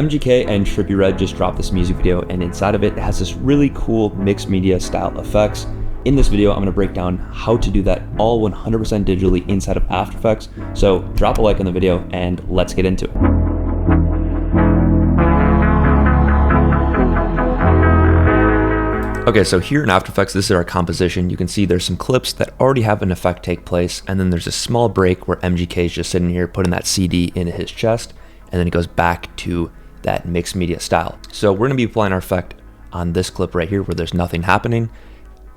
MGK and Trippy Red just dropped this music video, and inside of it has this really cool mixed media style effects. In this video, I'm going to break down how to do that all 100% digitally inside of After Effects. So drop a like on the video and let's get into it. Okay, so here in After Effects, this is our composition. You can see there's some clips that already have an effect take place, and then there's a small break where MGK is just sitting here putting that CD into his chest, and then it goes back to that mixed media style. So we're gonna be applying our effect on this clip right here where there's nothing happening.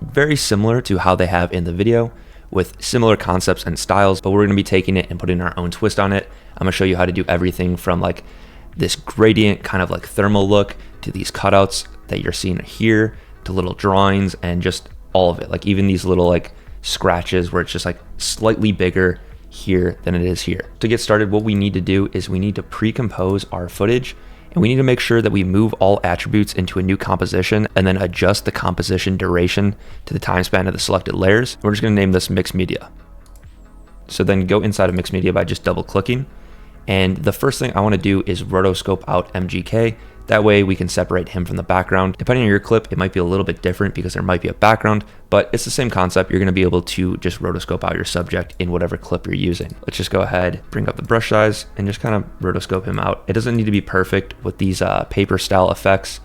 Very similar to how they have in the video with similar concepts and styles, but we're gonna be taking it and putting our own twist on it. I'm gonna show you how to do everything from like this gradient kind of like thermal look to these cutouts that you're seeing here, to little drawings and just all of it. Like even these little like scratches where it's just like slightly bigger here than it is here. To get started, what we need to do is we need to pre-compose our footage, and we need to make sure that we move all attributes into a new composition and then adjust the composition duration to the time span of the selected layers. We're just gonna name this mixed media. So then go inside of mixed media by just double clicking. And the first thing I wanna do is rotoscope out MGK. That way we can separate him from the background. Depending on your clip, it might be a little bit different because there might be a background, but it's the same concept. You're gonna be able to just rotoscope out your subject in whatever clip you're using. Let's just go ahead, bring up the brush size and just kind of rotoscope him out. It doesn't need to be perfect with these paper style effects.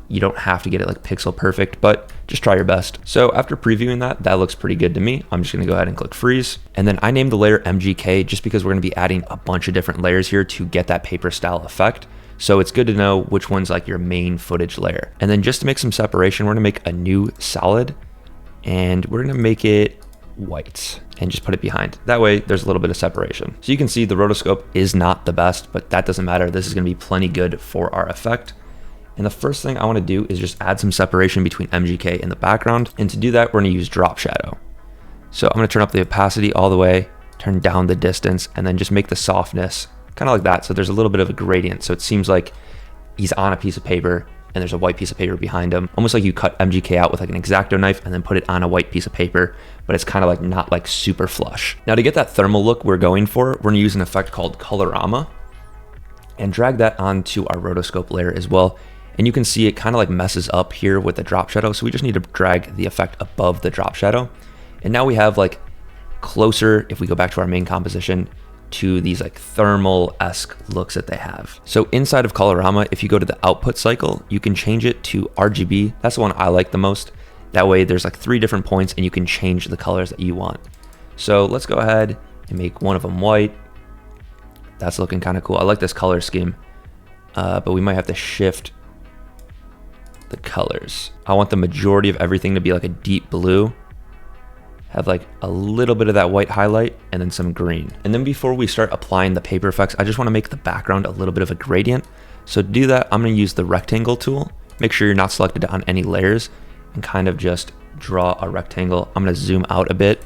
You don't have to get it like pixel perfect, but just try your best. So after previewing that, that looks pretty good to me. I'm just gonna go ahead and click freeze. And then I named the layer MGK just because we're gonna be adding a bunch of different layers here to get that paper style effect. So it's good to know which one's like your main footage layer. And then just to make some separation, we're gonna make a new solid and we're gonna make it white and just put it behind. That way there's a little bit of separation. So you can see the rotoscope is not the best, but that doesn't matter. This is gonna be plenty good for our effect. And the first thing I wanna do is just add some separation between MGK and the background. And to do that, we're gonna use drop shadow. So I'm gonna turn up the opacity all the way, turn down the distance, and then just make the softness kind of like that. So there's a little bit of a gradient. So it seems like he's on a piece of paper and there's a white piece of paper behind him. Almost like you cut MGK out with like an X-Acto knife and then put it on a white piece of paper, but it's kind of like not like super flush. Now to get that thermal look we're going for, we're gonna use an effect called Colorama and drag that onto our rotoscope layer as well. And you can see it kind of like messes up here with the drop shadow. So we just need to drag the effect above the drop shadow. And now we have like closer, if we go back to our main composition, to these like thermal-esque looks that they have. So inside of Colorama, if you go to the output cycle, you can change it to RGB. That's the one I like the most. That way there's like 3 different points and you can change the colors that you want. So let's go ahead and make one of them white. That's looking kind of cool. I like this color scheme, but we might have to shift the colors. I want the majority of everything to be like a deep blue, have like a little bit of that white highlight and then some green. And then before we start applying the paper effects, I just want to make the background a little bit of a gradient. So to do that, I'm going to use the rectangle tool. Make sure you're not selected on any layers and kind of just draw a rectangle. I'm going to zoom out a bit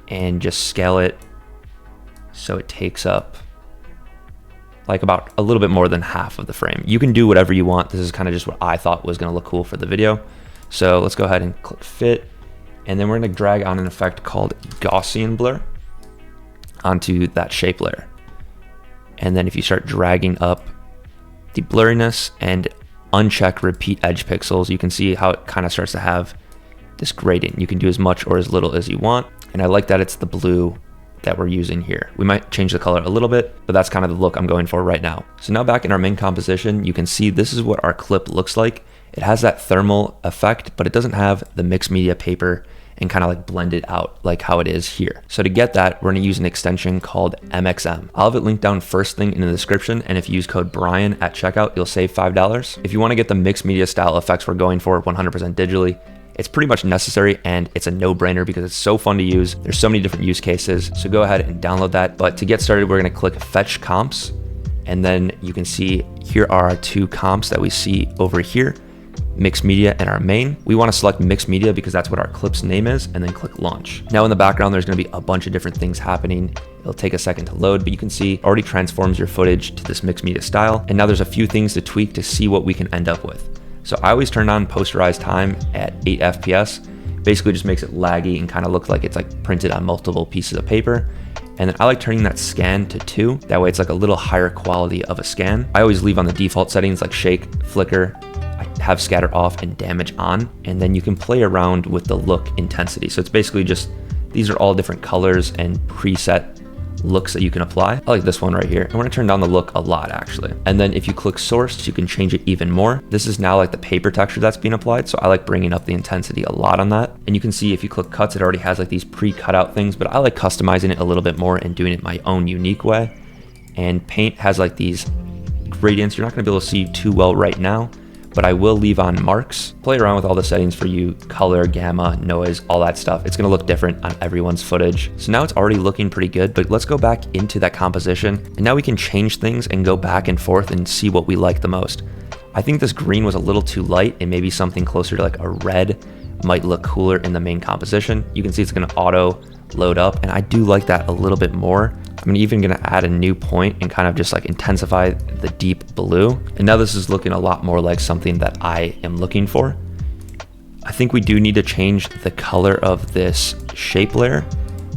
and just scale it so it takes up like about a little bit more than half of the frame. You can do whatever you want. This is kind of just what I thought was going to look cool for the video. So let's go ahead and click fit. And then we're gonna drag on an effect called Gaussian blur onto that shape layer. And then if you start dragging up the blurriness and uncheck repeat edge pixels, you can see how it kind of starts to have this gradient. You can do as much or as little as you want. And I like that it's the blue that we're using here. We might change the color a little bit, but that's kind of the look I'm going for right now. So now back in our main composition, you can see this is what our clip looks like. It has that thermal effect, but it doesn't have the mixed media paper and kind of like blend it out like how it is here. So to get that, we're gonna use an extension called MXM. I'll have it linked down first thing in the description, and if you use code Bryan at checkout, you'll save $5. If you wanna get the mixed media style effects we're going for 100% digitally, it's pretty much necessary and it's a no-brainer because it's so fun to use. There's so many different use cases, so go ahead and download that. But to get started, we're gonna click Fetch Comps, and then you can see here are our 2 comps that we see over here, mixed media and our main. We want to select mixed media because that's what our clip's name is, and then click launch. Now in the background, there's going to be a bunch of different things happening. It'll take a second to load, but you can see it already transforms your footage to this mixed media style. And now there's a few things to tweak to see what we can end up with. So I always turn on posterized time at 8 FPS. Basically just makes it laggy and kind of look like it's like printed on multiple pieces of paper. And then I like turning that scan to 2. That way it's like a little higher quality of a scan. I always leave on the default settings like shake, flicker, I have scatter off and damage on. And then you can play around with the look intensity. So it's basically just, these are all different colors and preset looks that you can apply. I like this one right here. I want to turn down the look a lot actually. And then if you click source, you can change it even more. This is now like the paper texture that's being applied. So I like bringing up the intensity a lot on that. And you can see if you click cuts, it already has like these pre-cut out things, but I like customizing it a little bit more and doing it my own unique way. And paint has like these gradients. You're not going to be able to see too well right now, but I will leave on marks. Play around with all the settings for you, color, gamma, noise, all that stuff. It's gonna look different on everyone's footage. So now it's already looking pretty good, but let's go back into that composition. And now we can change things and go back and forth and see what we like the most. I think this green was a little too light, and maybe something closer to like a red might look cooler in the main composition. You can see it's gonna auto load up, and I do like that a little bit more. I'm even gonna add a new point and kind of just like intensify the deep blue. And now this is looking a lot more like something that I am looking for. I think we do need to change the color of this shape layer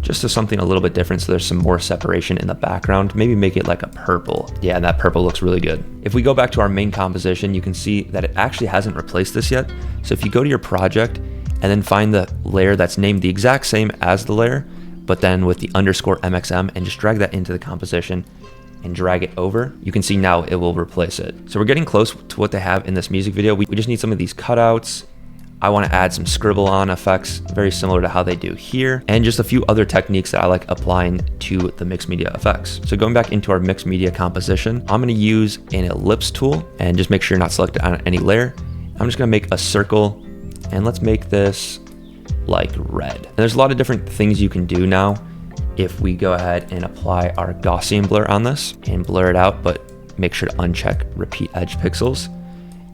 just to something a little bit different, so there's some more separation in the background. Maybe make it like a purple. Yeah, that purple looks really good. If we go back to our main composition, you can see that it actually hasn't replaced this yet. So if you go to your project and then find the layer that's named the exact same as the layer, but then with the underscore MXM, and just drag that into the composition and drag it over, you can see now it will replace it. So we're getting close to what they have in this music video. We just need some of these cutouts. I want to add some scribble on effects, very similar to how they do here, and just a few other techniques that I like applying to the mixed media effects. So going back into our mixed media composition, I'm going to use an ellipse tool and just make sure you're not selected on any layer. I'm just going to make a circle, and let's make this like red. And there's a lot of different things you can do now. If we go ahead and apply our Gaussian blur on this and blur it out, but make sure to uncheck repeat edge pixels,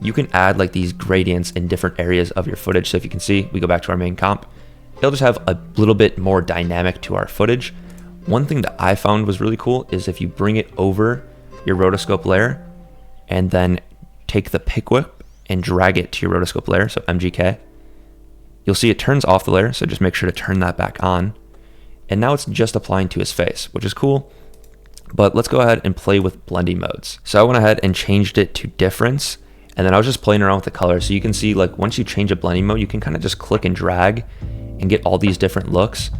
you can add like these gradients in different areas of your footage. So if you can see, we go back to our main comp, it'll just have a little bit more dynamic to our footage. One thing that I found was really cool is if you bring it over your rotoscope layer and then take the pick whip and drag it to your rotoscope layer, so MGK, you'll see it turns off the layer, so just make sure to turn that back on. And now it's just applying to his face, which is cool. But let's go ahead and play with blending modes. So I went ahead and changed it to difference, and then I was just playing around with the color. So you can see like once you change a blending mode, you can kind of just click and drag and get all these different looks.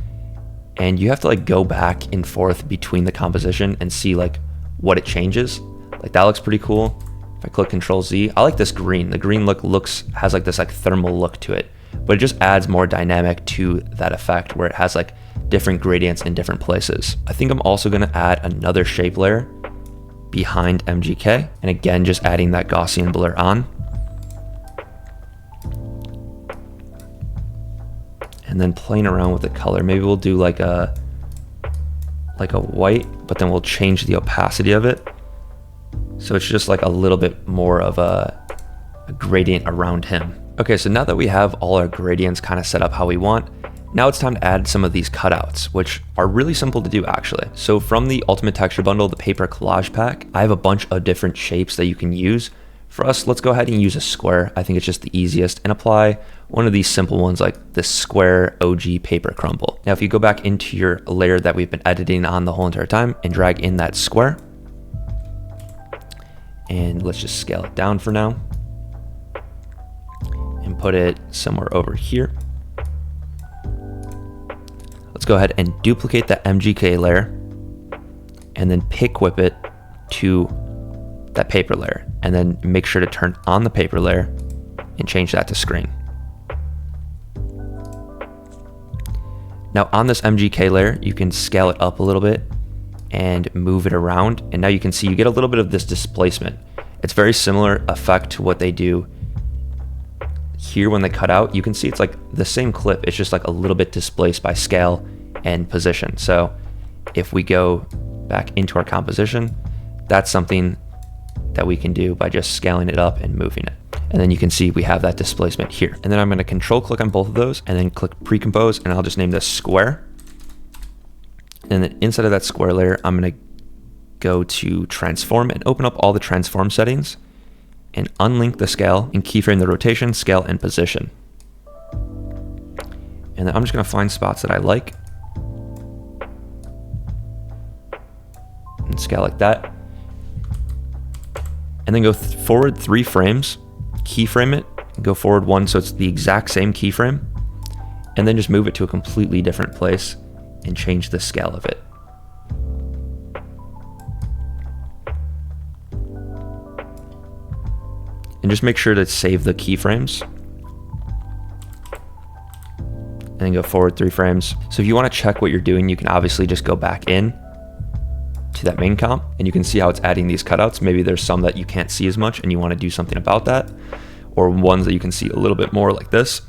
And you have to like go back and forth between the composition and see like what it changes. Like that looks pretty cool. If I click Control Z, I like this green. The green look has like this like thermal look to it, but it just adds more dynamic to that effect where it has like different gradients in different places. I think I'm also gonna add another shape layer behind MGK, and again, just adding that Gaussian blur on. And then playing around with the color. Maybe we'll do like a white, but then we'll change the opacity of it. So it's just like a little bit more of a gradient around him. Okay, so now that we have all our gradients kind of set up how we want, now it's time to add some of these cutouts, which are really simple to do actually. So from the Ultimate Texture Bundle, the paper Collage Pack, I have a bunch of different shapes that you can use. For us, let's go ahead and use a square. I think it's just the easiest, and apply one of these simple ones like this square OG paper crumble. Now, if you go back into your layer that we've been editing on the whole entire time and drag in that square, and let's just scale it down for now and put it somewhere over here. Let's go ahead and duplicate that MGK layer and then pick whip it to that paper layer, and then make sure to turn on the paper layer and change that to screen. Now on this MGK layer, you can scale it up a little bit and move it around, and now you can see you get a little bit of this displacement. It's very similar effect to what they do here when they cut out. You can see it's like the same clip, it's just like a little bit displaced by scale and position. So if we go back into our composition, that's something that we can do by just scaling it up and moving it. And then you can see we have that displacement here. And then I'm going to control click on both of those and then click pre-compose, and I'll just name this square. And then inside of that square layer, I'm going to go to transform and open up all the transform settings and unlink the scale and keyframe the rotation, scale, and position. And then I'm just going to find spots that I like. and scale like that. And then go forward 3 frames, keyframe it, go forward 1 so it's the exact same keyframe, and then just move it to a completely different place and change the scale of it. And just make sure to save the keyframes. And then go forward 3 frames. So if you want to check what you're doing, you can obviously just go back in to that main comp and you can see how it's adding these cutouts. Maybe there's some that you can't see as much and you want to do something about that, or ones that you can see a little bit more like this.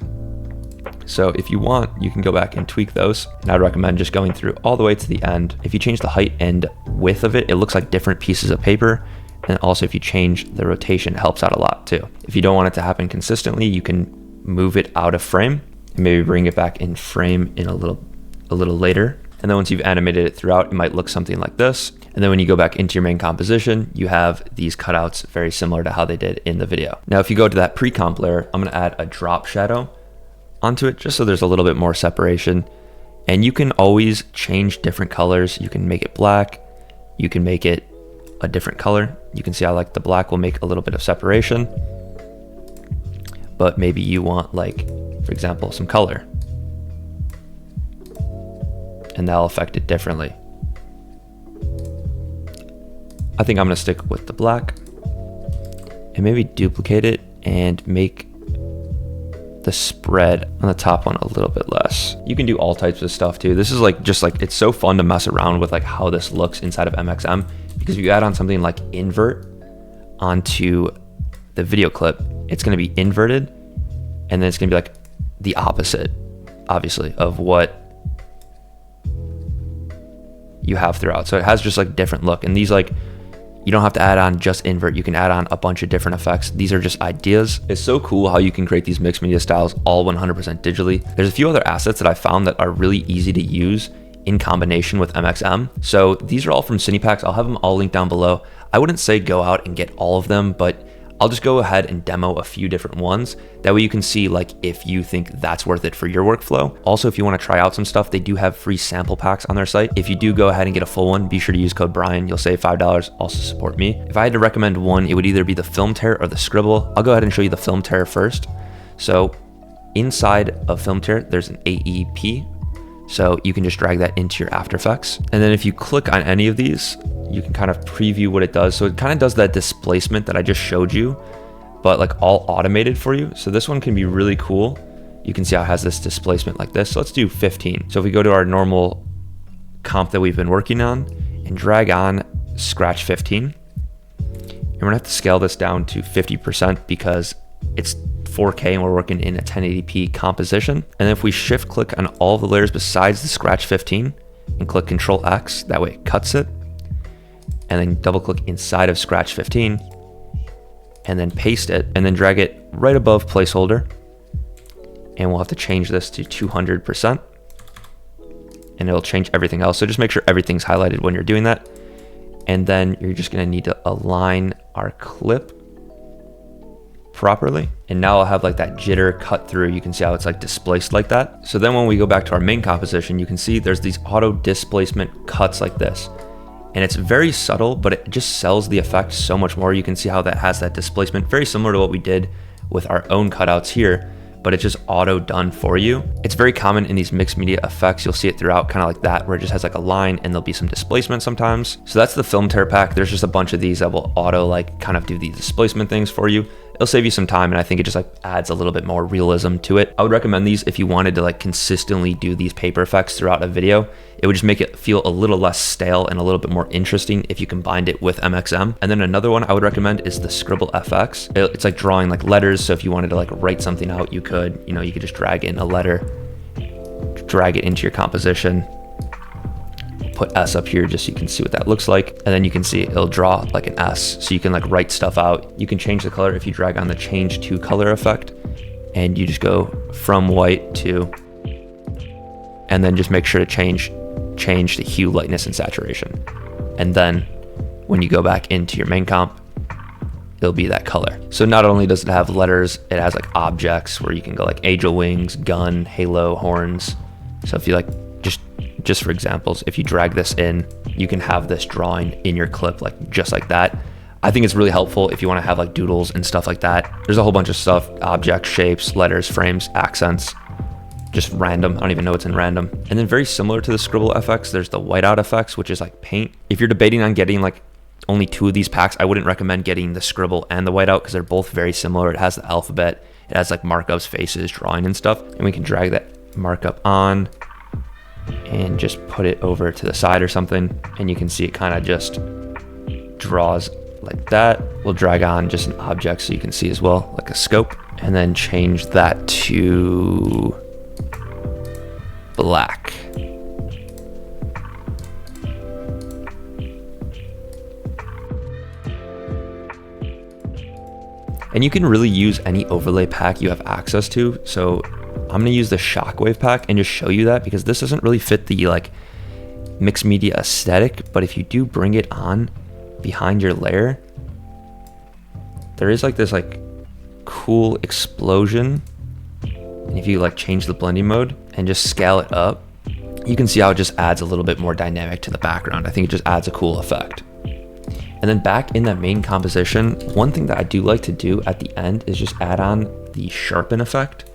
So if you want, you can go back and tweak those. And I'd recommend just going through all the way to the end. If you change the height and width of it, it looks like different pieces of paper. And also if you change the rotation, it helps out a lot too. If you don't want it to happen consistently, you can move it out of frame and maybe bring it back in frame in a little later. And then once you've animated it throughout, it might look something like this. And then when you go back into your main composition, you have these cutouts very similar to how they did in the video. Now, if you go to that pre-comp layer, I'm gonna add a drop shadow onto it just so there's a little bit more separation. And you can always change different colors. You can make it black, you can make it a different color. You can see how like the black will make a little bit of separation, but maybe you want like, for example, some color, and that'll affect it differently. I think I'm gonna stick with the black and maybe duplicate it and make the spread on the top one a little bit less. You can do all types of stuff too. This is like, just like, it's so fun to mess around with like how this looks inside of MXM, because if you add on something like invert onto the video clip, it's gonna be inverted, and then it's gonna be like the opposite, obviously, of what you have throughout. So it has just like different look, and these like, you don't have to add on just invert, you can add on a bunch of different effects. These are just ideas. It's so cool how you can create these mixed media styles all 100% digitally. There's a few other assets that I found that are really easy to use in combination with MXM. So these are all from Cinepacks. I'll have them all linked down below. I wouldn't say go out and get all of them, but I'll just go ahead and demo a few different ones. That way you can see like if you think that's worth it for your workflow. Also, if you want to try out some stuff, they do have free sample packs on their site. If you do go ahead and get a full one, be sure to use code Bryan. You'll save $5. Also support me. If I had to recommend one, it would either be the Film Tear or the Scribble. I'll go ahead and show you the Film Tear first. So inside of Film Tear, there's an AEP. So you can just drag that into your After Effects. And then if you click on any of these, you can kind of preview what it does. So it kind of does that displacement that I just showed you, but like all automated for you. So this one can be really cool. You can see how it has this displacement like this. So let's do 15. So if we go to our normal comp that we've been working on and drag on scratch 15, and we're gonna have to scale this down to 50% because it's 4K and we're working in a 1080p composition. And then if we shift click on all the layers besides the scratch 15 and click Control X, that way it cuts it, and then double click inside of scratch 15 and then paste it and then drag it right above placeholder. And we'll have to change this to 200% and it'll change everything else. So just make sure everything's highlighted when you're doing that. And then you're just gonna need to align our clip properly. And now I'll have like that jitter cut through. You can see how it's like displaced like that. So then when we go back to our main composition, you can see there's these auto displacement cuts like this. And it's very subtle, but it just sells the effect so much more. You can see how that has that displacement, very similar to what we did with our own cutouts here, but it's just auto done for you. It's very common in these mixed media effects. You'll see it throughout, kind of like that, where it just has like a line and there'll be some displacement sometimes. So that's the Film Tear pack. There's just a bunch of these that will auto like kind of do these displacement things for you. It'll save you some time, and I think it just like adds a little bit more realism to it. I would recommend these if you wanted to like consistently do these paper effects throughout a video. It would just make it feel a little less stale and a little bit more interesting if you combined it with MXM. And then another one I would recommend is the Scribble FX. It's like drawing like letters. So if you wanted to like write something out, you could, you could just drag in a letter, drag it into your composition, put S up here just so you can see what that looks like. And then you can see it'll draw like an S, so you can like write stuff out. You can change the color if you drag on the change to color effect, and you just go from white to, and then just make sure to change the hue, lightness, and saturation. And then when you go back into your main comp, it'll be that color. So not only does it have letters, it has like objects where you can go like angel wings, gun, halo, horns. So if you like just for examples, if you drag this in, you can have this drawing in your clip like just like that. I think it's really helpful if you want to have like doodles and stuff like that. There's a whole bunch of stuff, objects, shapes, letters, frames, accents, just random. I don't even know what's in random. And then very similar to the Scribble FX, there's the whiteout effects, which is like paint. If you're debating on getting like only 2 of these packs, I wouldn't recommend getting the Scribble and the whiteout because they're both very similar. It has the alphabet, it has like markups, faces, drawing and stuff. And we can drag that markup on and just put it over to the side or something. And you can see it kind of just draws like that. We'll drag on just an object so you can see as well, like a scope, and then change that to black. And you can really use any overlay pack you have access to. So I'm gonna use the Shockwave pack and just show you that, because this doesn't really fit the like mixed media aesthetic, but if you do bring it on behind your layer, there is like this like cool explosion. And if you like change the blending mode and just scale it up, you can see how it just adds a little bit more dynamic to the background. I think it just adds a cool effect. And then back in that main composition, one thing that I do like to do at the end is just add on the sharpen effect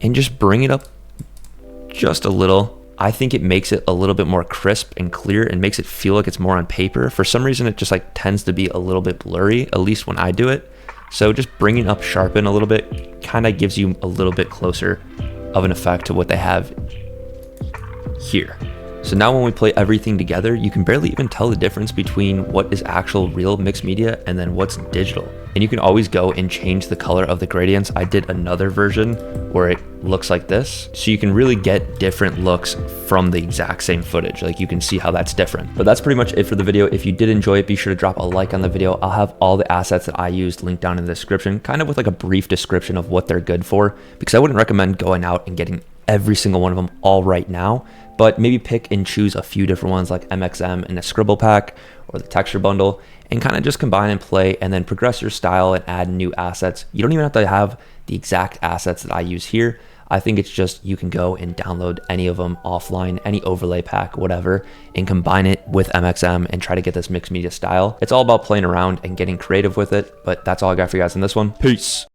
and just bring it up just a little. I think it makes it a little bit more crisp and clear and makes it feel like it's more on paper. For some reason, it just like tends to be a little bit blurry, at least when I do it. So just bringing up sharpen a little bit kind of gives you a little bit closer of an effect to what they have here. So now when we play everything together, you can barely even tell the difference between what is actual real mixed media and then what's digital. And you can always go and change the color of the gradients. I did another version where it looks like this. So you can really get different looks from the exact same footage. Like you can see how that's different. But that's pretty much it for the video. If you did enjoy it, be sure to drop a like on the video. I'll have all the assets that I used linked down in the description, kind of with like a brief description of what they're good for, because I wouldn't recommend going out and getting every single one of them all right now, but maybe pick and choose a few different ones like MXM and the Scribble pack or the texture bundle, and kind of just combine and play and then progress your style and add new assets. You don't even have to have the exact assets that I use here. I think it's just you can go and download any of them offline, any overlay pack, whatever, and combine it with MXM and try to get this mixed media style. It's all about playing around and getting creative with it, but that's all I got for you guys in this one. Peace.